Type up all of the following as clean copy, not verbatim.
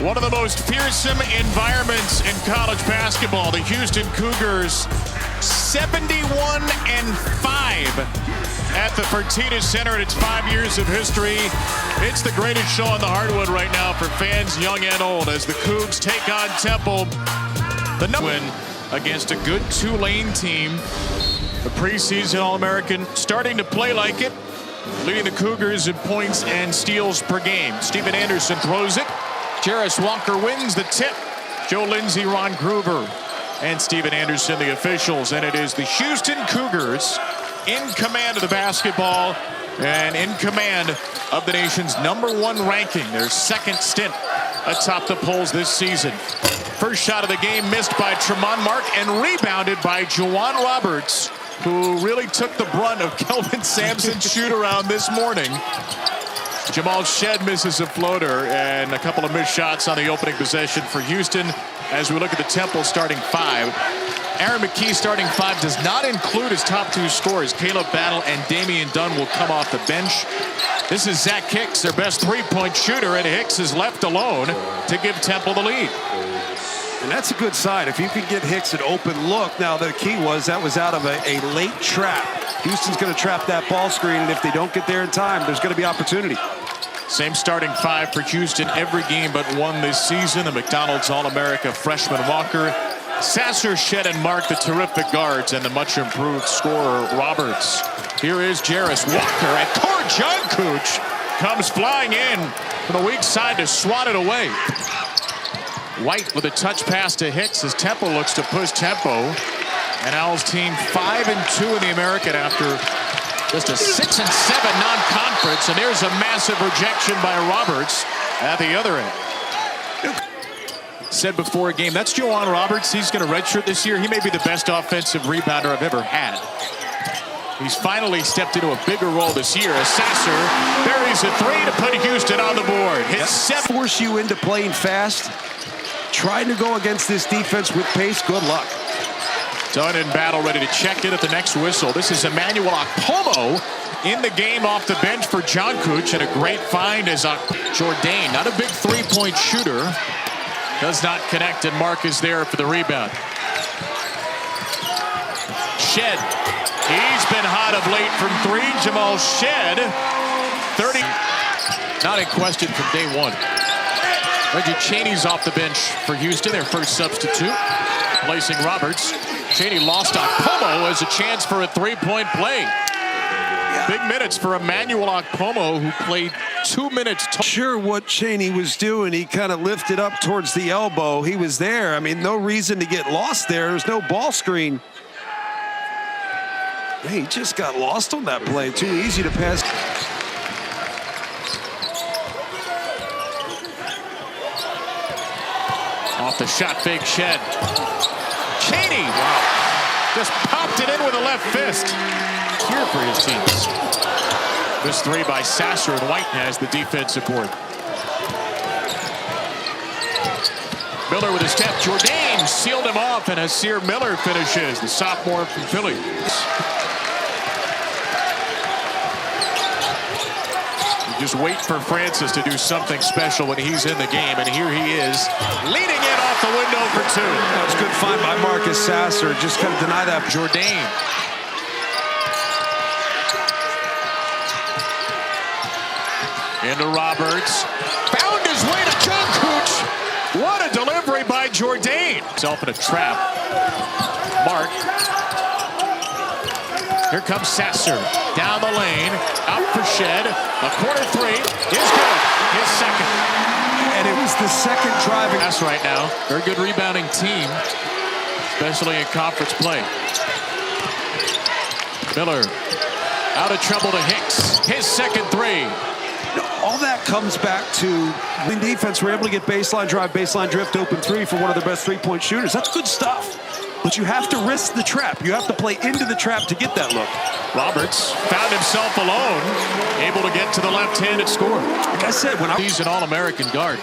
One of the most fearsome environments in college basketball. The Houston Cougars 71-5 at the Fertitta Center in its 5 years of history. It's the greatest show on the hardwood right now for fans young and old as the Cougs take on Temple. The win against a good Tulane team. The preseason All-American starting to play like it, leading the Cougars in points and steals per game. Steven Anderson throws it. Jarace Walker wins the tip. Joe Lindsey, Ron Groover, and Steven Anderson, the officials. And it is the Houston Cougars in command of the basketball and in command of the nation's #1 ranking. Their second stint atop the polls this season. First shot of the game missed by Tremont Mark and rebounded by J'Wan Roberts, who really took the brunt of Kelvin Sampson's shoot-around this morning. Jamal Shead misses a floater and a couple of missed shots on the opening possession for Houston. As we look at the Temple starting five, Aaron McKie starting five does not include his top two scorers. Caleb Battle and Damian Dunn will come off the bench. This is Zach Hicks, their best three-point shooter, and Hicks is left alone to give Temple the lead. And that's a good sign. If you can get Hicks an open look. Now, the key was that was out of a late trap. Houston's going to trap that ball screen, and if they don't get there in time, there's going to be opportunity. Same starting five for Houston every game but one this season. The McDonald's All-America freshman Walker, Sasser, Shead, and Mark, the terrific guards, and the much improved scorer Roberts. Here is Jarace Walker, and Core Jungkook comes flying in from the weak side to swat it away. White with a touch pass to Hicks as Temple looks to push tempo. And Owls team 5-2 in the American after just a 6-7 non-conference, and there's a massive rejection by Roberts at the other end. Said before a game, that's J'Wan Roberts. He's going to redshirt this year. He may be the best offensive rebounder I've ever had. He's finally stepped into a bigger role this year as Sasser buries a three to put Houston on the board. Force you into playing fast. Trying to go against this defense with pace. Good luck. Dunn and Battle ready to check in at the next whistle. This is Emmanuel Okpomo in the game off the bench for Jungkook, and a great find as Jourdain, not a big three-point shooter, does not connect, and Mark is there for the rebound. Shead, he's been hot of late from three. Jamal Shead, 30, not in question from day one. Reggie Chaney's off the bench for Houston, their first substitute, placing Roberts. Chaney lost Okpomo as a chance for a three-point play. Big minutes for Emmanuel Okpomo, who played 2 minutes. Sure what Chaney was doing. He kind of lifted up towards the elbow. He was there. I mean, no reason to get lost there. There's no ball screen. Hey, he just got lost on that play. Too easy to pass. Off the shot fake, Shead. Chaney, wow, just popped it in with a left fist. Here for his teams. This three by Sasser, and White has the defensive board. Miller with a step. Jourdain sealed him off, and Asir Miller finishes, the sophomore from Philly. Just wait for Francis to do something special when he's in the game, and here he is, leading in off the window for two. That was a good find by Marcus Sasser. Just kind of deny that. Jourdain. Into Roberts. Found his way to Jungkook. What a delivery by Jourdain. Himself in a trap. Mark. Here comes Sasser. Down the lane. Out for Shead. A corner three is good. His second. And it was the second driving. That's right now. Very good rebounding team, especially in conference play. Miller out of trouble to Hicks. His second three. All that comes back to in defense. We're able to get baseline drive, baseline drift, open three for one of their best three-point shooters. That's good stuff. But you have to risk the trap. You have to play into the trap to get that look. Roberts found himself alone, able to get to the left-handed score. Like I said, when he's an All-American guard.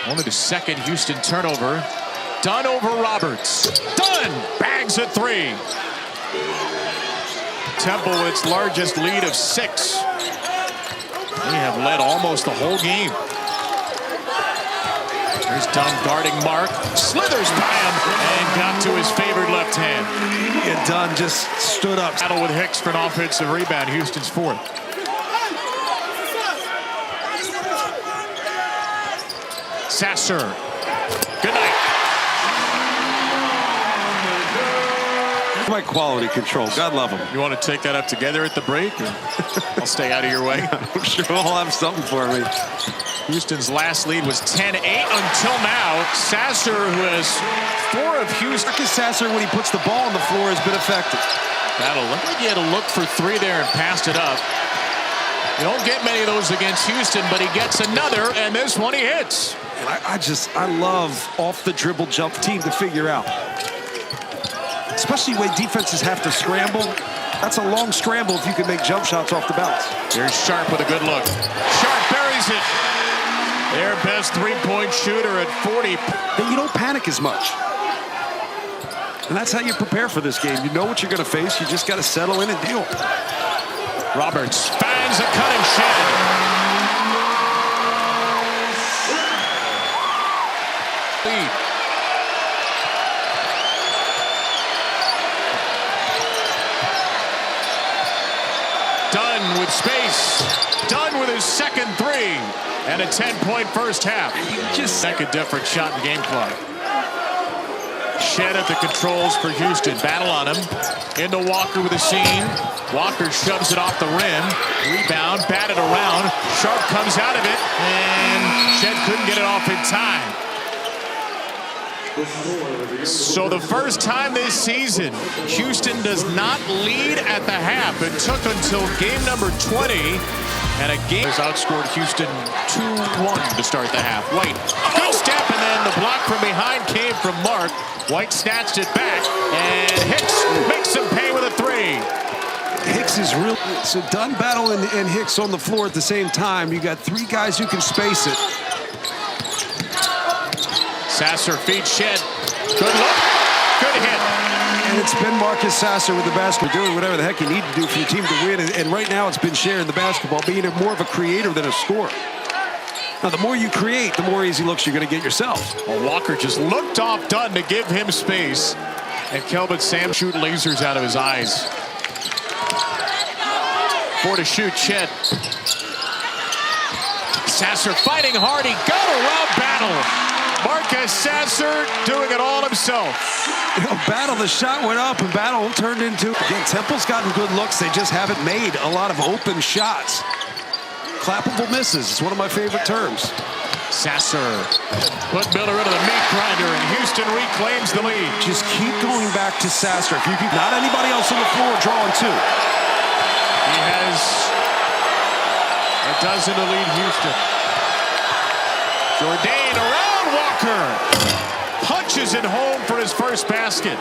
Only the second Houston turnover. Dunn over Roberts. Dunn bags a three. Temple its largest lead of 6. They have led almost the whole game. Here's Dunn guarding Mark. Slithers by him and got to his favored left hand. And Dunn just stood up. Battle with Hicks for an offensive rebound. Houston's fourth. Sasser. Good night. My quality control. God love him. You want to take that up together at the break? Or I'll stay out of your way. I'm sure he'll have something for me. Houston's last lead was 10-8 until now. Sasser, who has 4 of Houston. Marcus Sasser, when he puts the ball on the floor, has been effective. That'll look like he had a look for 3 there and passed it up. You don't get many of those against Houston, but he gets another, and this one he hits. I love off the dribble jump team to figure out. Especially when defenses have to scramble. That's a long scramble if you can make jump shots off the bounce. Here's Sharp with a good look. Sharp buries it. Their best three-point shooter at 40. Then you don't panic as much. And that's how you prepare for this game. You know what you're going to face. You just got to settle in and deal. Roberts finds a cutting Shed. Lead. Dunn with space. Dunn with his second 3. And a 10-point first half. Second different shot in the game clock. Shed at the controls for Houston. Battle on him. Into Walker with a seam. Walker shoves it off the rim. Rebound, batted around. Sharp comes out of it. And Shed couldn't get it off in time. So the first time this season, Houston does not lead at the half. It took until game number 20. And a game has outscored Houston 2-1 to start the half. White, good step, and then the block from behind came from Mark. White snatched it back, and Hicks makes him pay with a 3. Hicks is real. So Dunn, Battle, and Hicks on the floor at the same time. You got 3 guys who can space it. Sasser feeds Shed. Good look. Good hit. And it's been Marcus Sasser with the basketball doing whatever the heck you need to do for your team to win. And right now it's been sharing the basketball, being more of a creator than a scorer. Now, the more you create, the more easy looks you're going to get yourself. Well, Walker just looked off Dunn to give him space. And Kelvin Sam shoot lasers out of his eyes. 4 to shoot, Shed. Sasser fighting hard. He got around Battle. Marcus Sasser doing it all himself. You know, Battle, the shot went up, and Battle turned into... Again, Temple's gotten good looks. They just haven't made a lot of open shots. Clappable misses. It's one of my favorite terms. Sasser put Miller into the meat grinder, and Houston reclaims the lead. Just keep going back to Sasser. If you keep, not anybody else on the floor drawing 2. He has a dozen to lead Houston. Jourdain around Walker. Punches it home for his first basket.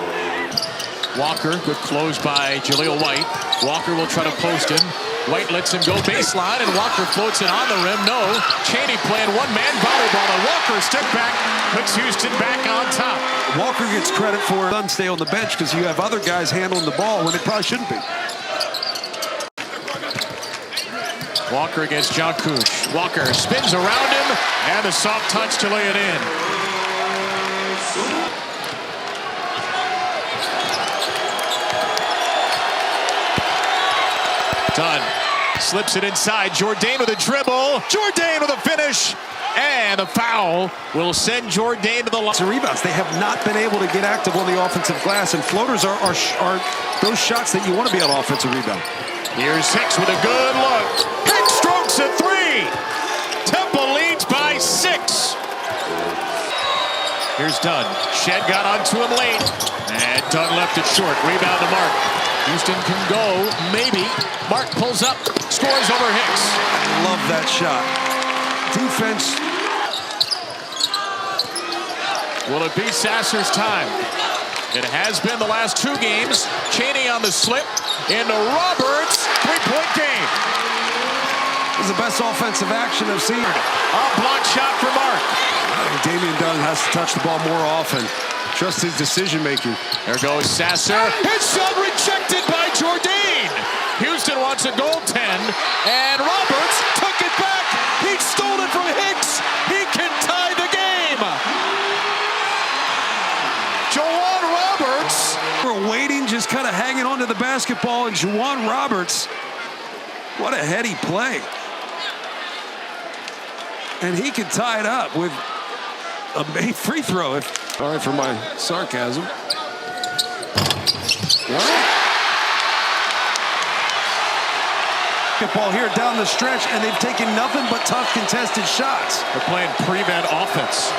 Walker, good close by Jaleel White. Walker will try to post him. White lets him go baseline, and Walker floats it on the rim. No. Chaney playing one-man volleyball, and Walker step back, puts Houston back on top. Walker gets credit for Dunn stay on the bench because you have other guys handling the ball when it probably shouldn't be. Walker against John Kuch. Walker spins around him, and a soft touch to lay it in. Dunn slips it inside. Jourdain with a dribble. Jourdain with a finish. And the foul will send Jourdain to the line. Rebounds. They have not been able to get active on the offensive glass, and floaters are those shots that you want to be on offensive rebound. Here's Hicks with a good look. Hicks strokes a 3. Temple leads by 6. Here's Dunn. Shed got onto him late. And Dunn left it short. Rebound to Mark. Houston can go, maybe. Mark pulls up, scores over Hicks. I love that shot. Defense. Will it be Sasser's time? It has been the last 2 games. Chaney on the slip. Into Roberts. 3-point game. This is the best offensive action I've seen. A block shot for Mark. Damian Dunn has to touch the ball more often. Trust his decision making. There goes Sasser. His shot rejected by Jourdain. Houston wants a goaltend, and Roberts took it back. He stole it from Hicks. He can tie the game. Juwan Roberts. We're waiting, just kind of hanging on to the basketball, and Juwan Roberts, what a heady play. And he can tie it up with a made free throw. Sorry for my sarcasm. Ball here down the stretch, and they've taken nothing but tough contested shots. They're playing prevent offense.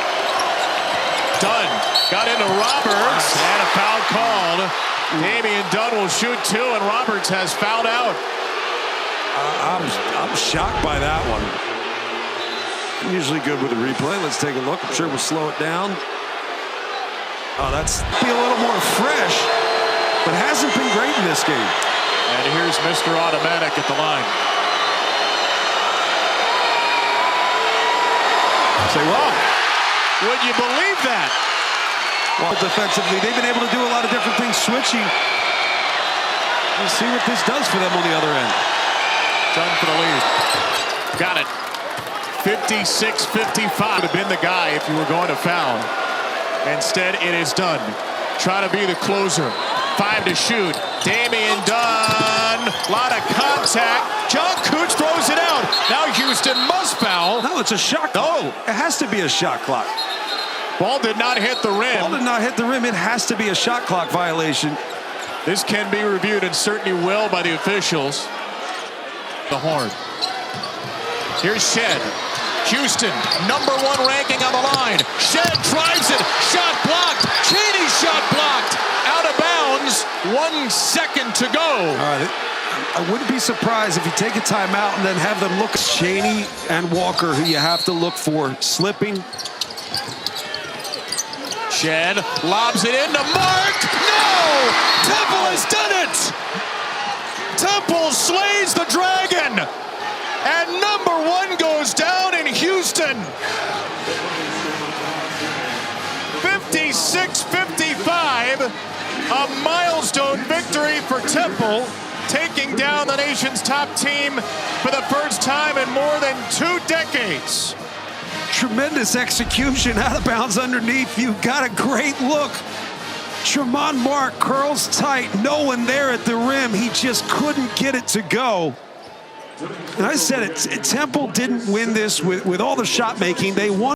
Dunn got into Roberts, and a foul called. Damian Dunn will shoot two, and Roberts has fouled out. I'm shocked by that one. I'm usually good with a replay. Let's take a look. I'm sure we'll slow it down. Oh, that's be a little more fresh, but hasn't been great in this game. And here's Mr. Automatic at the line. Say, wow. Would you believe that? Well, defensively, they've been able to do a lot of different things, switching. We'll see what this does for them on the other end. Done for the lead. Got it. 56-55 would have been the guy if you were going to foul. Instead, it is Dunn. Try to be the closer. 5 to shoot. Damian Dunn. A lot of contact. John Cooch throws it out. Now Houston must foul. No, it's a shot clock. It has to be a shot clock. Ball did not hit the rim. Ball did not hit the rim. It has to be a shot clock violation. This can be reviewed and certainly will by the officials. The horn. Here's Shed. Houston, #1 ranking on the line. Shed drives it. Shot blocked. Cheney shot blocked. Out of bounds. 1 second to go. All right. I wouldn't be surprised if you take a timeout and then have them look. Cheney and Walker, who you have to look for, slipping. Shed lobs it into Mark. No! Temple has done it! Temple slays the Dragon. And #1 goes down in Houston. 56-55. A milestone victory for Temple, taking down the nation's top team for the first time in more than 2 decades. Tremendous execution, out of bounds underneath. You got a great look. Tremont Mark curls tight, no one there at the rim. He just couldn't get it to go. And I said it, Temple didn't win this with all the shot making. They won.